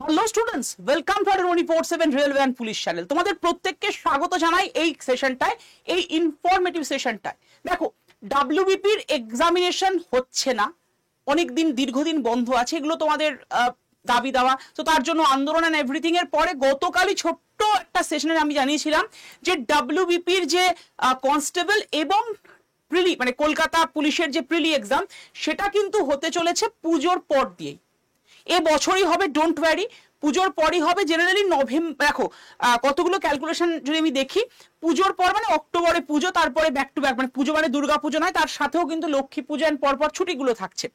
Hello students, welcome to our 24/7 railway and police channel. তোমাদের প্রত্যেককে স্বাগত জানাই এই সেশনটায়, এই ইনফরমেটিভ সেশনটায়। দেখো, ডাব্লিউবিপির এক্সামিনেশন হচ্ছে না, অনেকদিন দীর্ঘদিন বন্ধ আছে, এগুলো তোমাদের দাবি দেওয়া, তো তার জন্য আন্দোলন অ্যান্ড এভরিথিং এর পরে গতকালই ছোট্ট একটা সেশনে আমি জানিয়েছিলাম যে ডাব্লিউবিপির যে কনস্টেবল এবং প্রিলি মানে কলকাতা পুলিশের যে প্রিলি এক্সাম, সেটা কিন্তু হতে চলেছে পুজোর পর দিয়েই। এ বছরই হবে, ডোন্ট ওয়ারি, পুজোর পরই হবে। জেনারেলি নভেম্বর, দেখো কতগুলো ক্যালকুলেশন যদি আমি দেখি, পুজোর পর মানে অক্টোবরে পুজো, তারপরে ব্যাক টু ব্যাক, মানে পুজো মানে দুর্গা পুজো নয়, তার সাথেও কিন্তু লক্ষ্মী পুজো এন্ড পরপর ছুটিগুলো থাকছে।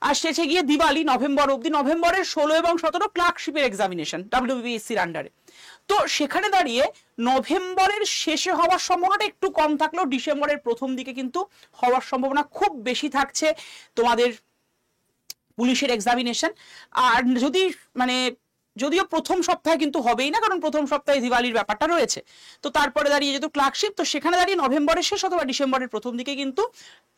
আর শেষে গিয়ে দিওয়ালি, নভেম্বর অবধি, নভেম্বরের 16 এবং 17 ক্লার্কশিপের এক্সামিনেশন ডাব্লিউবিপিএসসির আন্ডারে। তো সেখানে দাঁড়িয়ে নভেম্বরের শেষে হওয়ার সম্ভাবনাটা একটু কম থাকলেও ডিসেম্বরের প্রথম দিকে কিন্তু হওয়ার সম্ভাবনা খুব বেশি থাকছে তোমাদের পুলিশের এক্সামিনেশন। আর যদি মানে যদিও প্রথম সপ্তাহে কিন্তু হবেই না, কারণ প্রথম সপ্তাহে দিওয়ালির ব্যাপারটা রয়েছে। তো তারপরে দাঁড়িয়ে যেহেতু ক্লার্কশিপ, তো সেখানে দাঁড়িয়ে নভেম্বরের শেষ অথবা ডিসেম্বরের প্রথম দিকে কিন্তু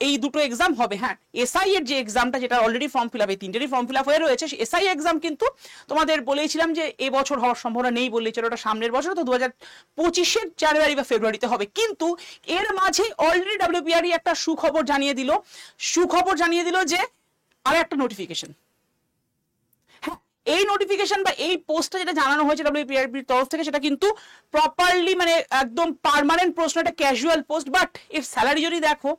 এই দুটো এক্সাম হবে। হ্যাঁ, এসআই এর যে এক্সামটা, যেটা অলরেডি ফর্ম ফিল আপ, এই তিনটেরই ফর্ম ফিল আপ হয়ে রয়েছে, এসআই এক্সাম কিন্তু তোমাদের বলেছিলাম যে এবছর হওয়ার সম্ভাবনা নেই, বললেই চলো, ওটা সামনের বছর, তো 2025-এর জানুয়ারি বা ফেব্রুয়ারিতে হবে। কিন্তু এর মাঝে অলরেডি ডাব্লিউপিআরই একটা সুখবর জানিয়ে দিল যে আর একটা নোটিফিকেশন। হ্যাঁ, এই নোটিফিকেশন বা এই পোস্টটা যেটা জানানো হয়েছে ডাব্লিউপিআরবির তরফ থেকে, সেটা কিন্তু প্রপারলি মানে একদম পার্মানেন্ট পোস্ট, একটা ক্যাজুয়াল পোস্ট, বাট এর স্যালারি যদি দেখো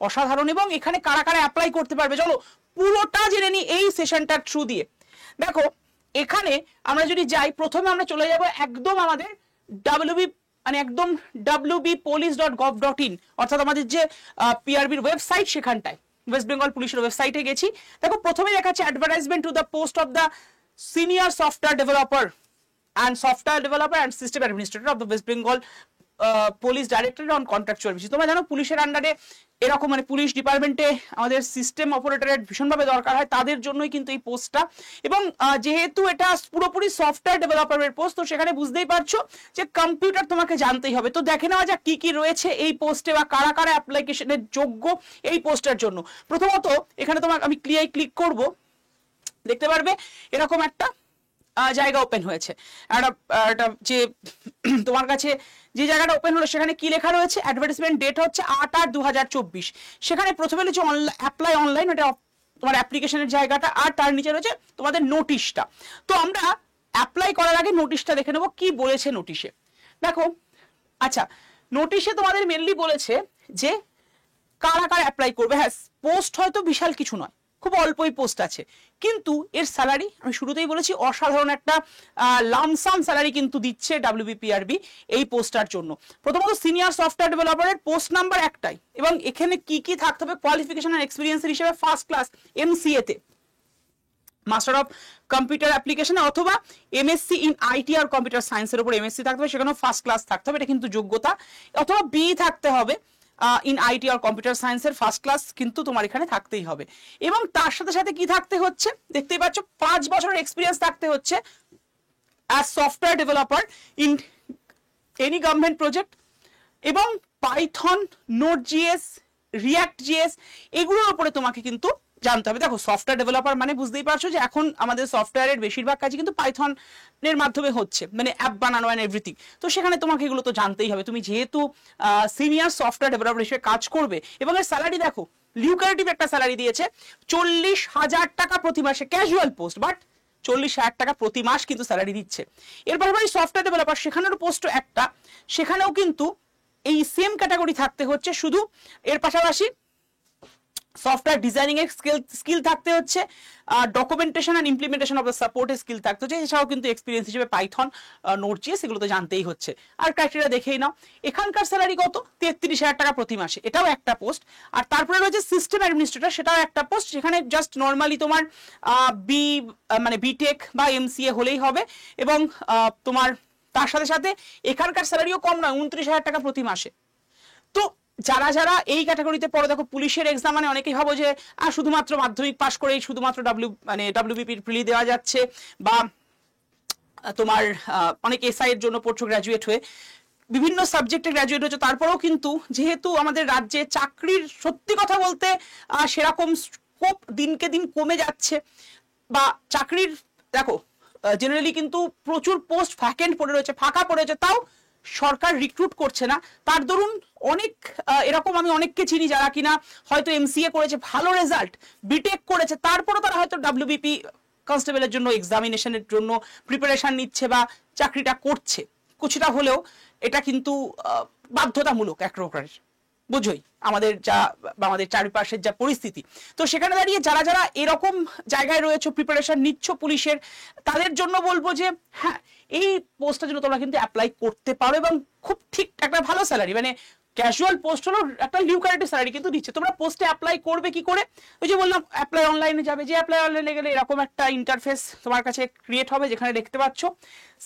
অসাধারণ। এবং এখানে কারা কারা অ্যাপ্লাই করতে পারবে, চলো পুরোটা জেনে নি এই সেশনটার থ্রু দিয়ে। দেখো, এখানে আমরা যদি যাই, প্রথমে আমরা চলে যাব একদম আমাদের ডাব্লিউবি মানে একদম wbpolice.gov.in, অর্থাৎ আমাদের যে পিআরবির ওয়েবসাইট, সেখানটায় ওয়েস্ট বেঙ্গল পুলিশের ওয়েবসাইটে গেছি। দেখো, প্রথমে দেখাচ্ছে advertisement to the post of the senior software developer and system administrator of the West Bengal police directorate on contractual basis. তোমরা জানো পুলিশের আন্ডারে এরকম মানে পুলিশ ডিপার্টমেন্টে আমাদের সিস্টেম অপারেটরের ভীষণভাবে দরকার হয়, তাদের জন্যই কিন্তু এই পোস্টটা। এবং যেহেতু এটা পুরোপুরি সফটওয়্যার ডেভেলপারের পোস্ট, তো সেখানে বুঝতেই পারছো যে কম্পিউটার তোমাকে জানতেই হবে। তো দেখে নেওয়া যাক কি কি রয়েছে এই পোস্টে বা কারা কারা অ্যাপ্লিকেশনের যোগ্য এই পোস্টের জন্য। প্রথমত এখানে তোমাকে আমি ক্লিক করব, দেখতে পারবে এরকম একটা জায়গা ওপেন হয়েছে। একটা যে তোমার কাছে যে জায়গাটা ওপেন হলো, সেখানে কি লেখা রয়েছে, অ্যাডভার্টাইজমেন্ট ডেট হচ্ছে 8/8/2024। সেখানে প্রথমে রয়েছে অ্যাপ্লাই অনলাইন, এটা তোমার অ্যাপ্লিকেশনের জায়গাটা, আর তার নিচে রয়েছে তোমাদের নোটিশটা। তো আমরা অ্যাপ্লাই করার আগে নোটিশটা দেখে নেবো কি বলেছে নোটিশে। দেখো, আচ্ছা, নোটিশে তোমাদের মেনলি বলেছে যে কারা কারা অ্যাপ্লাই করবে। হ্যাঁ, পোস্ট হয়তো বিশাল কিছু নয়, খুব অল্পই পোস্ট আছে, কিন্তু এর স্যালারি আমি শুরুতেই বলেছি অসাধারণ একটা লামসাম স্যালারি কিন্তু দিচ্ছে ডাব্লিউবিপিআরবি এই পোস্টটার জন্য। প্রথমত সিনিয়র সফটওয়্যার ডেভেলপারের পোস্ট নাম্বার একটাই, এবং এখানে কি কি থাকতে হবে, কোয়ালিফিকেশন আর এক্সপিরিয়েন্সের হিসেবে ফার্স্ট ক্লাস এমসিএ তে, মাস্টার অফ কম্পিউটার অ্যাপ্লিকেশন, অথবা এমএসসি ইন আইটি আর কম্পিউটার সায়েন্সের উপর এমএসসি থাকতে হবে, সেখানেও ফার্স্ট ক্লাস থাকতে হবে, এটা কিন্তু যোগ্যতা, অথবা বি থাকতে হবে ইন আইটি আর কম্পিউটার সায়েন্সের ফার্স্ট ক্লাস কিন্তু তোমার এখানে থাকতেই হবে। এবং তার সাথে সাথে কি থাকতে হচ্ছে, দেখতেই পাচ্ছ 5 বছরের এক্সপিরিয়েন্স থাকতে হচ্ছে as software developer in any government project, এবং Python, Node JS, React JS, এগুলোর উপরে তোমাকে কিন্তু জানতে হবে। দেখো, সফটওয়্যার ডেভেলপার মানে বুঝতেই পারছো যে এখন আমাদের সফটওয়্যারের বেশিরভাগ কাজই কিন্তু পাইথনের মাধ্যমে হচ্ছে, মানে অ্যাপ বানানো অ্যান্ড এভরিথিং। তো সেখানে তোমাকে এগুলো তো জানতেই হবে, তুমি যেহেতু সিনিয়র সফটওয়্যার ডেভেলপার হিসেবে কাজ করবে। এবং এর স্যালারি দেখো, লিউকারেটিভ একটা স্যালারি দিয়েছে, 40,000 টাকা প্রতি মাসে, ক্যাজুয়াল পোস্ট, বাট 40,000 টাকা প্রতি মাস কিন্তু স্যালারি দিচ্ছে। এর পাশাপাশি সফটওয়্যার ডেভেলপার, সেখানেরও পোস্টও একটা, সেখানেও কিন্তু এই সেম ক্যাটাগরি থাকতে হচ্ছে, শুধু এর পাশাপাশি সফটওয়্যার ডিজাইনিং এর স্কিল থাকতে হচ্ছে, documentation and implementation of the সাপোর্টের স্কিল থাকতে হচ্ছে, এছাড়াও কিন্তু এক্সপিরিয়েন্স হিসেবে পাইথন, নোট জিএস, এগুলো তো জানতেই হচ্ছে। আর ক্রাইটেরিয়া দেখেই নাও, এখানকার স্যালারি কত, 33,000 টাকা প্রতি মাসে, এটাও একটা পোস্ট। আর তারপরে রয়েছে সিস্টেম অ্যাডমিনিস্ট্রেটর, সেটাও একটা পোস্ট, সেখানে জাস্ট নর্মালি তোমার মানে বিটেক বা এমসিএ হলেই হবে। এবং তোমার তার সাথে সাথে এখানকার স্যালারিও কম নয়, 29,000 টাকা প্রতি মাসে। তো যারা যারা এই ক্যাটাগরিতে পড়ে, দেখো পুলিশের এক্সাম মানে অনেকেই ভাবো যে শুধুমাত্র মাধ্যমিক পাশ করেই শুধুমাত্র ডাব্লিউবিপির প্রিলি দেওয়া যাচ্ছে, বা তোমার অনেক এসআই এর জন্য পড়ছো গ্র্যাজুয়েট হয়ে, বিভিন্ন সাবজেক্টে গ্র্যাজুয়েট হচ্ছে, তারপরেও কিন্তু যেহেতু আমাদের রাজ্যে চাকরির সত্যি কথা বলতে সেরকম স্কোপ দিনকে দিন কমে যাচ্ছে, বা চাকরির দেখো জেনারেলি কিন্তু প্রচুর পোস্ট ভ্যাকেন্ট পড়ে রয়েছে, ফাঁকা পড়ে রয়েছে, তাও সরকার রিক্রুট করছে না। তার দরুন অনেক এরকম আমি অনেককে চিনি যারা কিনা হয়তো এমসিএ করেছে, ভালো রেজাল্ট, বিটেক করেছে, তারপরে তারা হয়তো ডাব্লিউবিপি কনস্টেবলের জন্য এক্সামিনেশনের জন্য প্রিপারেশন নিচ্ছে বা চাকরিটা করছে। কিছুটা হলেও এটা কিন্তু বাধ্যতামূলক এক প্রকারের, বুঝোই আমাদের যা আমাদের চারিপাশের যা পরিস্থিতি। তো সেখানে দাঁড়িয়ে যারা যারা এরকম জায়গায় রয়েছে, প্রিপারেশন নিচ্ছ পুলিশের, তাদের জন্য বলবো যে হ্যাঁ, এই পোস্টটার জন্য তোমরা কিন্তু অ্যাপ্লাই করতে পারো, এবং খুব ঠিক একটা ভালো স্যালারি, মানে ক্যাজুয়াল পোস্ট হলো একটা লিউকারেটিভ স্যালারি কিন্তু দিচ্ছে। তোমরা পোস্টে অ্যাপ্লাই করবে কি করে? ওই যে বললাম অ্যাপ্লাই অনলাইনে যাবে, যে অ্যাপ্লাই অনলাইনে গেলে এরকম একটা ইন্টারফেস তোমার কাছে ক্রিয়েট হবে, যেখানে দেখতে পাচ্ছ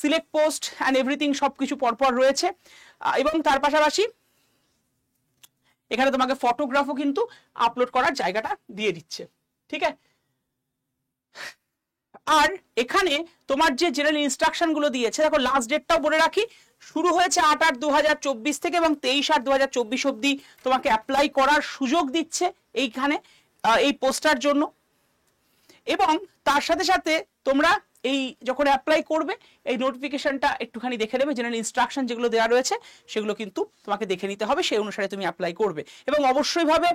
সিলেক্ট পোস্ট অ্যান্ড এভরিথিং সবকিছু পরপর রয়েছে, এবং তার পাশাপাশি এখানে তোমাকে ফটোগ্রাফও কিন্তু আপলোড করার জায়গাটা দিয়ে দিচ্ছে, ঠিক আছে। আর এখানে তোমার যে জেনারেল ইনস্ট্রাকশন গুলো দিয়েছে, দেখো লাস্ট ডেটটাও বলে রাখি, শুরু হয়েছে 8/8/2024 থেকে এবং 23/8/2024 অব্দি তোমাকে অ্যাপ্লাই করার সুযোগ দিচ্ছে এইখানে এই পোস্টার জন্য। এবং তার সাথে সাথে তোমরা এই যখন অ্যাপ্লাই করবে এই নোটিফিকেশনটা একটুখানি দেখে নেবে, জেনারেল ইনস্ট্রাকশন যেগুলো দেওয়া রয়েছে সেগুলো কিন্তু তোমাকে দেখে নিতে হবে, সেই অনুসারে তুমি অ্যাপ্লাই করবে। এবং অবশ্যই ভাবে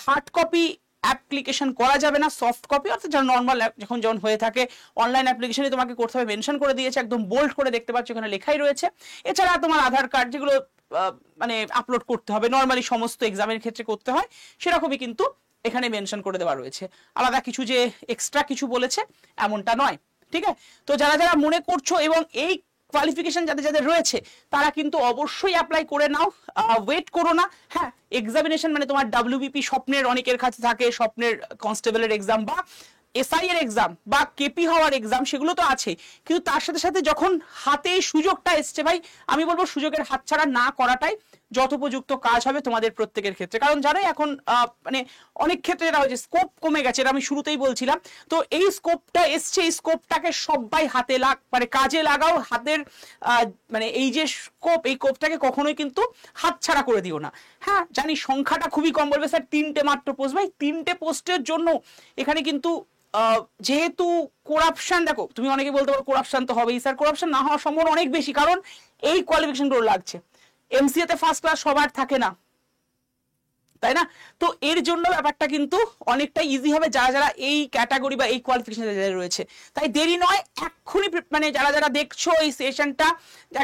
হার্ড কপি অ্যাপ্লিকেশন করা যাবে না, সফট কপি অর্থাৎ যারা নর্মাল যখন হয়ে থাকে অনলাইন অ্যাপ্লিকেশনে তোমাকে করতে হবে, মেনশন করে দিয়েছে, একদম বোল্ড করে দেখতে পাচ্ছ এখানে লেখাই রয়েছে। এছাড়া তোমার আধার কার্ড যেগুলো মানে আপলোড করতে হবে, নর্মালি সমস্ত এক্সামের ক্ষেত্রে করতে হয়, সেরকমই কিন্তু এখানে মেনশন করে দেওয়া রয়েছে। আলাদা কিছু যে এক্সট্রা কিছু বলেছে এমনটা নয়, ঠিক আছে। তো যারা যারা মনে করছো এবং এই কোয়ালিফিকেশন যাদের যাদের রয়েছে তারা কিন্তু অবশ্যই অ্যাপ্লাই করে নাও, ওয়েট করো না। হ্যাঁ, এক্সামিনেশন মানে তোমার ডাব্লিউবিপি স্বপ্নের অনেকের কাছে থাকে, স্বপ্নের কনস্টেবলের এক্সাম বা এসআই এর এক্সাম বা কেপি হওয়ার এক্সাম, সেগুলো তো আছে, কিন্তু তার সাথে সাথে যখন হাতে সুযোগটা এসছে ভাই, আমি বলবো সুযোগের হাতছাড়া না করাটাই যথোপযুক্ত কাজ হবে তোমাদের প্রত্যেকের ক্ষেত্রে। কারণ জানোই এখন মানে অনেক ক্ষেত্রে এটা হয়েছে, স্কোপ কমে গেছে, এটা আমি শুরুতেই বলছিলাম। তো এই স্কোপটা এসছে, এই স্কোপটাকে সবাই হাতে মানে কাজে লাগাও, হাতের মানে এই যে স্কোপ, এই স্কোপটাকে কখনোই কিন্তু হাতছাড়া করে দিও না। হ্যাঁ জানি সংখ্যাটা খুবই কম, বলবে স্যার 3টে মাত্র পোস্ট, ভাই 3টে পোস্টের জন্য এখানে কিন্তু যেহেতু করাপশন, দেখো তুমি অনেকে বলতে পারো করাপশন তো হবেই, স্যার করাপশন না হওয়ার সম্ভাবনা অনেক বেশি, কারণ এই কোয়ালিফিকেশন গুলো লাগছে। এমসিএ তে ফার্স্ট ক্লাস সবার থাকে না, তাই না? তো এর জন্য ব্যাপারটা কিন্তু অনেকটা ইজি হবে যারা যারা এই ক্যাটাগরি বা এই কোয়ালিফিকেশন রয়েছে। তাই দেরি নয়, এক্ষুনি মানে যারা যারা দেখছো এই সেশনটা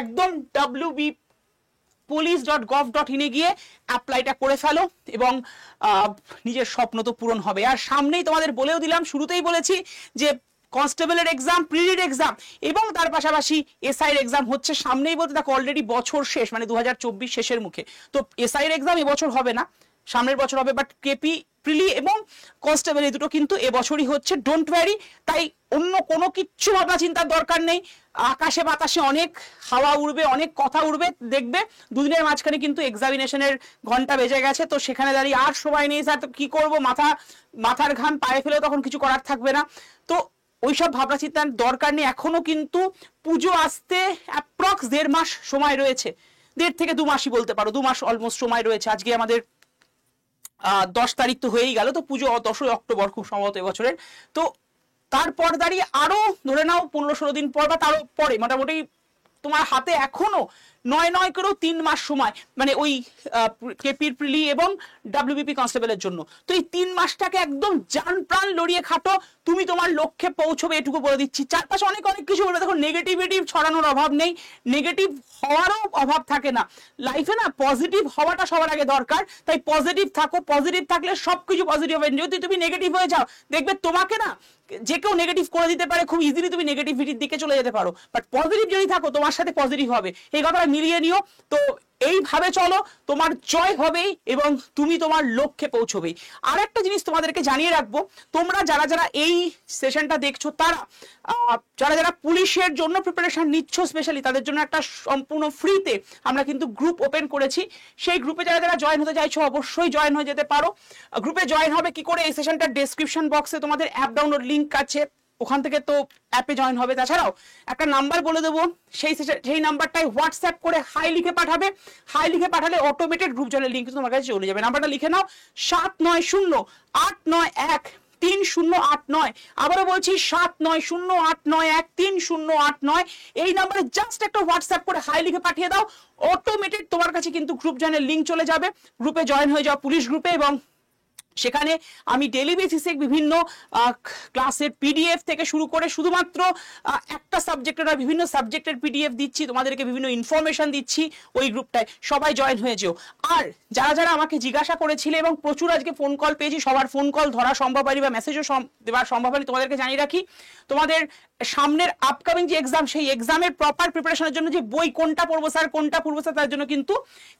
একদম www.police.gov.in গিয়ে অ্যাপ্লাইটা করে ফেলো, এবং নিজের স্বপ্ন তো পূরণ হবে। আর সামনেই তোমাদের বলেও দিলাম, শুরুতেই বলেছি যে কনস্টেবলের এক্সাম, প্রিলিড এক্সাম এবং তার পাশাপাশি এসআই এর এক্সাম হচ্ছে সামনেই, বলতে দেখো অলরেডি বছর শেষ, মানে 2024 শেষের মুখে। তো এসআই এর এক্সাম এবছর হবে না, সামনের বছর হবে, বাট কেপি, প্রিলি এবং কনস্টেবল এই দুটো কিন্তু এবছরই হচ্ছে, ডোন্ট ওয়ারি। তাই অন্য কোনো কিচ্ছু ভাবনা চিন্তার দরকার নেই। আকাশে বাতাসে অনেক হাওয়া উড়বে, অনেক কথা উড়বে, দেখবে দুদিনের মাঝখানে কিন্তু এক্সামিনেশনের ঘন্টা বেজে গেছে। তো সেখানে দাঁড়িয়ে আর সময় নেই স্যার, তো কি করবো, মাথার ঘাম পায়ে ফেলেও তখন কিছু করার থাকবে না। তো ওইসব ভাবনা চিন্তার দরকার নেই। এখনো কিন্তু পুজো আসতে অ্যাপ্রক্স 1.5 মাস সময় রয়েছে, 1.5 থেকে 2 মাসই বলতে পারো, 2 মাস অলমোস্ট সময় রয়েছে। আজকে আমাদের 10 তারিখ তো হয়েই গেল, তো পুজো 10ই অক্টোবর খুব সম্ভবত এবছরের। তো তারপর দাঁড়িয়ে আরো ধরে নাও 15-16 দিন পর বা তারও পরে মোটামুটি তোমার হাতে এখনো 9 করেও 3 মাস সময়, মানে ওই কেপির, প্রিলি এবং ডাব্লিউবিপি কনস্টেবলের জন্য। তো এই 3 মাসটাকে একদম জান প্রাণ লড়িয়ে খাটো, তুমি তোমার লক্ষ্যে পৌঁছবে, এটুকু বলে দিচ্ছি। চারপাশে অনেক অনেক কিছু বলবে, দেখো নেগেটিভিটি ছড়ানোর অভাব নেই, নেগেটিভ হওয়ারও অভাব থাকে না লাইফে, না পজিটিভ হওয়াটা সবার আগে দরকার। তাই পজিটিভ থাকো, পজিটিভ থাকলে সবকিছু পজিটিভ হবে। যদি তুমি নেগেটিভ হয়ে যাও, দেখবে তোমাকে না যে কেউ নেগেটিভ করে দিতে পারে, খুব ইজিলি তুমি নেগেটিভিটির দিকে চলে যেতে পারো। বাট পজিটিভ যদি থাকো, তোমার সাথে পজিটিভ হবে, এই কথাটা মিলিয়ে নিও। তো এইভাবে চলো, তোমার জয় হবেই এবং তুমি তোমার লক্ষ্যে পৌঁছবেই। আর একটা জিনিস তোমাদেরকে জানিয়ে রাখবো, তোমরা যারা যারা এই সেশনটা দেখছো, তারা যারা যারা পুলিশের জন্য প্রিপারেশন নিচ্ছ, স্পেশালি তাদের জন্য একটা সম্পূর্ণ ফ্রিতে আমরা কিন্তু গ্রুপ ওপেন করেছি। সেই গ্রুপে যারা যারা জয়েন হতে চাইছো অবশ্যই জয়েন হয়ে যেতে পারো। গ্রুপে জয়েন হবে কি করে, এই সেশনটার ডেসক্রিপশন বক্সে তোমাদের অ্যাপ ডাউনলোড লিঙ্ক আছে, ওখান থেকে তো অ্যাপে জয়েন হবে। তাছাড়াও একটা নাম্বার বলে দেবো, সেই নাম্বারটাই হোয়াটসঅ্যাপ করে হাই লিখে পাঠাবে। হাই লিখে পাঠালে অটোমেটেড গ্রুপ জয়েনের লিঙ্ক তোমার কাছে চলে যাবে। নাম্বারটা লিখে নাও, 790891 7901308 আবারও বলছি 7901308 এই নাম্বারে জাস্ট একটা হোয়াটসঅ্যাপ করে হাই লিখে পাঠিয়ে দাও, অটোমেটেড তোমার কাছে কিন্তু গ্রুপ জয়েনের লিঙ্ক চলে যাবে, গ্রুপে জয়েন হয়ে যাও পুলিশ গ্রুপে। এবং সেখানে আমি ডেইলি বেসিসে বিভিন্ন ক্লাসের পিডিএফ থেকে শুরু করে শুধুমাত্র একটা সাবজেক্টের বিভিন্ন সাবজেক্টের পিডিএফ দিচ্ছি, তোমাদেরকে বিভিন্ন ইনফরমেশন দিচ্ছি ওই গ্রুপটায়, সবাই জয়েন হয়ে যেও। আর যারা যারা আমাকে জিজ্ঞাসা করেছিলে এবং প্রচুর আজকে ফোন কল পেয়েছি, সবার ফোন কল ধরা সম্ভব হয়নি বা মেসেজও দেওয়া সম্ভব হয়নি, তোমাদেরকে জানিয়ে রাখি তোমাদের সামনের আপকামিং যে এক্সাম, সেই এক্সামের প্রপার প্রিপারেশনের জন্য যে বই কোনটা পড়বো স্যার কোনটা পড়বো স্যার, তার জন্য কিন্তু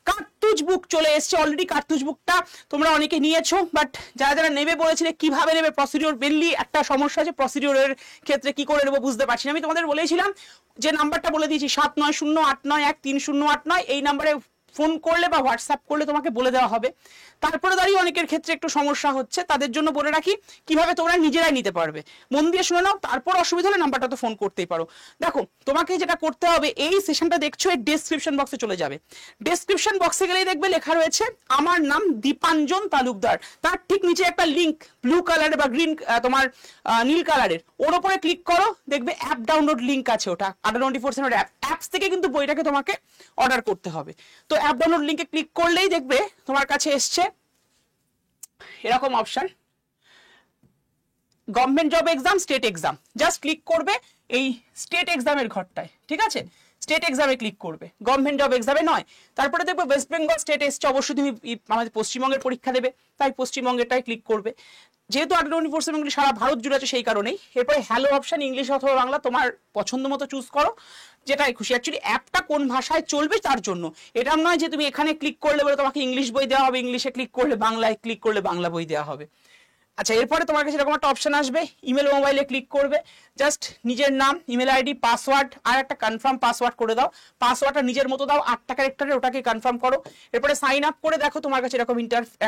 কার্তুজ বুক চলে এসছে অলরেডি। কার্তুজ বুকটা তোমরা অনেকে নিয়েছো, বাট যারা যারা নেবে বলেছিলে কিভাবে নেবে, প্রসিডিওর মেনলি একটা সমস্যা আছে, প্রসিডিওরের ক্ষেত্রে কি করে নেবো বুঝতে পারছি না। আমি তোমাদের বলেছিলাম যে নাম্বারটা বলে দিয়েছি 79008911308, এই নাম্বারে ফোন করলে বা হোয়াটসঅ্যাপ করলে তোমাকে বলে দেওয়া হবে। তারপরে দাঁড়িয়ে অনেকের ক্ষেত্রে একটু সমস্যা হচ্ছে, তাদের জন্য বলে রাখি কিভাবে তোমরা নিজেরাই নিতে পারবে, মন দিয়ে শুনে নাও, তারপর অসুবিধা হলে নাম্বারটা তো ফোন করতেই পারো। দেখো তোমাকে যেটা করতে হবে, এই সেশনটা দেখছো এর ডেসক্রিপশন বক্সে চলে যাবে, ডেসক্রিপশন বক্সে গেলেই দেখবে লেখা রয়েছে আমার নাম দীপাঞ্জন তালুকদার, তার ঠিক নিচে একটা লিঙ্ক ব্লু কালারের বা গ্রিন তোমার নীল কালারের, ওর উপরে ক্লিক করো, দেখবে অ্যাপ ডাউনলোড লিঙ্ক আছে, ওটা ADDA 24/7 অ্যাপস থেকে কিন্তু বইটাকে তোমাকে অর্ডার করতে হবে। তো অ্যাপ ডাউনলোড লিঙ্কে ক্লিক করলেই দেখবে তোমার কাছে এসছে এরকম option, government job exam, state exam, just click করবে এই স্টেট এক্সামের ঘরটায়, ঠিক আছে, স্টেট এক্সামে ক্লিক করবে, গভর্নমেন্ট জব এক্সামে নয়। তারপরে দেখবে ওয়েস্ট বেঙ্গল স্টেট এসছে, অবশ্যই তুমি আমাদের পশ্চিমবঙ্গের পরীক্ষা দেবে, তাই পশ্চিমবঙ্গেরটাই ক্লিক করবে, যেহেতু ADDA 24/7 সারা ভারত জুড়ে আছে সেই কারণেই। এরপরে হ্যালো অপশন, ইংলিশ অথবা বাংলা তোমার পছন্দ মতো চুজ করো, যেটাই খুশি। অ্যাকচুয়ালি অ্যাপটা কোন ভাষায় চলবে তার জন্য, এটা নয় যে তুমি এখানে ক্লিক করলে বলে তোমাকে ইংলিশ বই দেওয়া হবে, ইংলিশে ক্লিক করলে বাংলায় ক্লিক করলে বাংলা বই দেওয়া হবে। আচ্ছা, এরপরে তোমার কাছে এরকম একটা অপশন আসবে, ইমেল মোবাইলে ক্লিক করবে, জাস্ট নিজের নাম, ইমেল আইডি, পাসওয়ার্ড আর একটা কনফার্ম পাসওয়ার্ড করে দাও, পাসওয়ার্ডটা নিজের মতো দাও, 8টা ক্যারেক্টারের, ওটাকে কনফার্ম করো। এরপরে সাইন আপ করে দেখো তোমার কাছে এরকম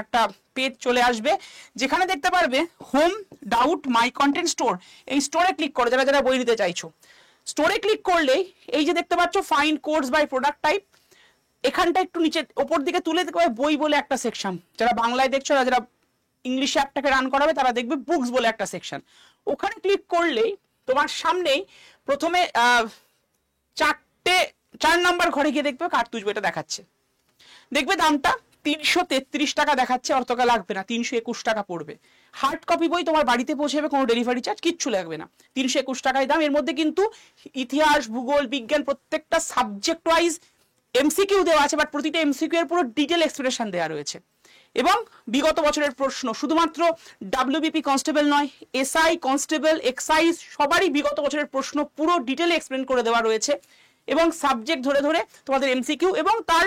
একটা পেজ চলে আসবে, যেখানে দেখতে পারবে হোম ডাউট মাই কন্টেন্ট স্টোর, এই স্টোরে ক্লিক করো যারা যারা বই নিতে চাইছো। স্টোরে ক্লিক করলেই এই যে দেখতে পাচ্ছ find course by product type, এখানটা একটু নিচে ওপর দিকে তুলে দেখবে বই বলে একটা সেকশন, যারা বাংলায় দেখছো, যারা ইংলিশ অ্যাপটাকে রান করাবে তারা দেখবে বুকস বলে একটা সেকশন, ওখানে ক্লিক করলেই তোমার সামনেই প্রথমে 4 নাম্বার ঘরে গিয়ে দেখবে কার্তুজ বইটা দেখাচ্ছে, দেখবে দামটা 333 টাকা দেখাচ্ছে, অত টাকা লাগবে না, 321 টাকা পড়বে। হার্ড কপি বই তোমার বাড়িতে পৌঁছে যাবে, কোনো ডেলিভারি চার্জ কিচ্ছু লাগবে না, 321 টাকায় দাম। এর মধ্যে কিন্তু ইতিহাস, ভূগোল, বিজ্ঞান প্রত্যেকটা সাবজেক্ট ওয়াইজ এমসিকিউ দেওয়া আছে, বাট প্রতিটা এমসিকিউ এর পুরো ডিটেল এক্সপ্লেনেশন দেওয়া রয়েছে। এবং বিগত বছরের প্রশ্ন, শুধুমাত্র WBP কনস্টেবল নয়, SI কনস্টেবল, এক্সাইজ সবারই বিগত বছরের প্রশ্ন পুরো ডিটেল এক্সপ্লেন করে দেওয়া রয়েছে, এবং সাবজেক্ট ধরে ধরে তোমাদের এমসিকিউ এবং তার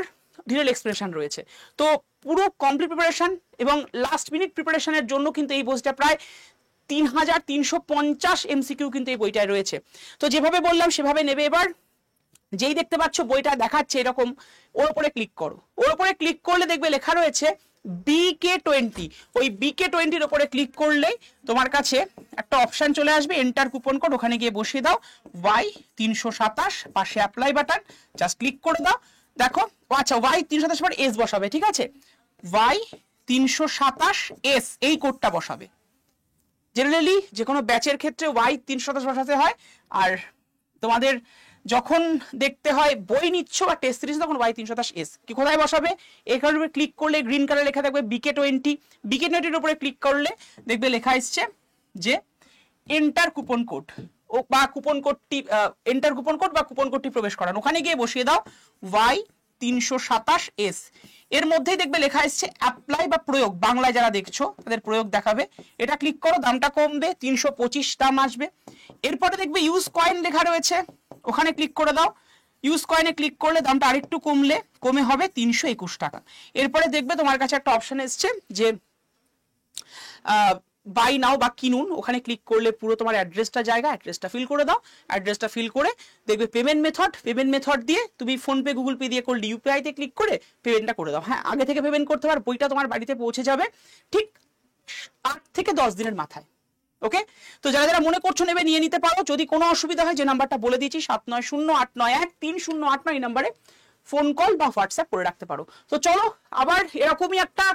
ডিটেল এক্সপ্লেনেশন রয়েছে। তো পুরো কমপ্লিট প্রিপারেশন এবং লাস্ট মিনিট প্রিপারেশনের জন্য কিন্তু এই বইটা প্রায় 3350 এমসিকিউ কিন্তু এই বইটায় রয়েছে। তো যেভাবে বললাম সেভাবে নেবে। এবার যেই দেখতে পাচ্ছ বইটা দেখাচ্ছে এরকম, ওর উপরে ক্লিক করো, ওর উপরে ক্লিক করলে দেখবে লেখা রয়েছে BK20, ওই BK20 উপরে ক্লিক করলেই তোমার কাছে একটা অপশন চলে আসবে, এন্টার কুপন কোড, ওখানে গিয়ে বসিয়ে দাও Y327, পাশে অ্যাপ্লাই বাটন, জাস্ট ক্লিক করে দাও। দেখো, আচ্ছা Y327 পর S বসাবে, ঠিক আছে, Y327S এই কোডটা বসাবে। জেনারেলি যে কোনো ব্যাচের ক্ষেত্রে Y327 বসাতে হয়, আর তোমাদের যখন দেখতে হয় বই নিচ্ছ বা টেস্ট সিরিজ তখন Y327S কি কোথায় বসাবে, এই কারণে ক্লিক করলে গ্রিন কালার লেখা থাকবে BK20, BK20 উপরে ক্লিক করলে দেখবে লেখা আসছে যে এন্টার কুপন কোড বা কুপন কোডটি এন্টার কুপন কোড বা কুপন কোডটি প্রবেশ করান, ওখানে গিয়ে বসিয়ে দাও Y327S। এর মধ্যেই দেখবে লেখা আসছে অ্যাপ্লাই বা প্রয়োগ, বাংলায় যারা দেখছো তাদের প্রয়োগ দেখাবে, এটা ক্লিক করো, দামটা কমবে, 325 দাম আসবে। এরপরে দেখবে ইউজ কয়েন লেখা রয়েছে, ওখানে ক্লিক করে দাও, ইউজ কয়েনে ক্লিক করলে দামটা আরেকটু কমে হবে 321 টাকা। এরপরে দেখবে তোমার কাছে একটা অপশন এসছে যে বাই নাও বা কিনুন, ওখানে ক্লিক করলে পুরো তোমার অ্যাড্রেসটা জায়গা, অ্যাড্রেসটা ফিল করে দাও, অ্যাড্রেসটা ফিল করে দেখবে পেমেন্ট মেথড দিয়ে তুমি ফোনপে, গুগল পে দিয়ে করলে ইউপিআই তে ক্লিক করে পেমেন্টটা করে দাও। হ্যাঁ, আগে থেকে পেমেন্ট করতে পার, বইটা তোমার বাড়িতে পৌঁছে যাবে ঠিক 8 থেকে 10 দিনের মাথায়। ওকে, তো যারা যারা মনে করছো নেবে নিয়ে নিতে পারো। যদি কোনো অসুবিধা হয় যে নাম্বারটা বলে দিয়েছি 790891308 এই নাম্বারে ফোন কল বা হোয়াটসঅ্যাপ করে রাখতে পারো। তো চলো আবার এরকমই একটা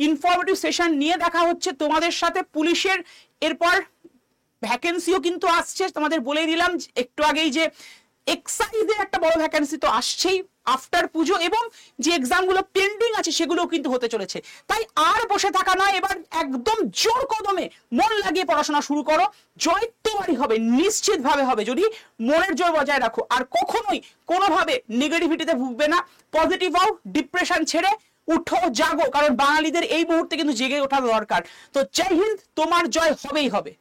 ইনফরমেটিভ সেশন নিয়ে দেখা হচ্ছে তোমাদের সাথে। পুলিশের এরপর ভ্যাকেন্সিও কিন্তু আসছে, তোমাদের বলেই দিলাম একটু আগেই যে এক্সাইজের একটা বড় ভ্যাকেন্সি তো আসছেই আফটার পুজো, এবং যে এক্সাম গুলো পেন্ডিং আছে সেগুলো কিন্তু হতে চলেছে। তাই আর বসে থাকা নয়, এবার একদম জোর কদমে মন লাগিয়ে পড়াশোনা শুরু করো। জয় তোমারই হবে, নিশ্চিত ভাবে হবে যদি মনের জোর বজায় রাখো। আর কখনোই কোনোভাবে নেগেটিভিটিতে ভুগবে না, পজিটিভ হও, ডিপ্রেশন ছেড়ে উঠো, জাগো, কারণ বাঙালিদের এই মুহূর্তে কিন্তু জেগে ওঠা দরকার। তো জয় হিন্দ, তোমার জয় হবেই হবে।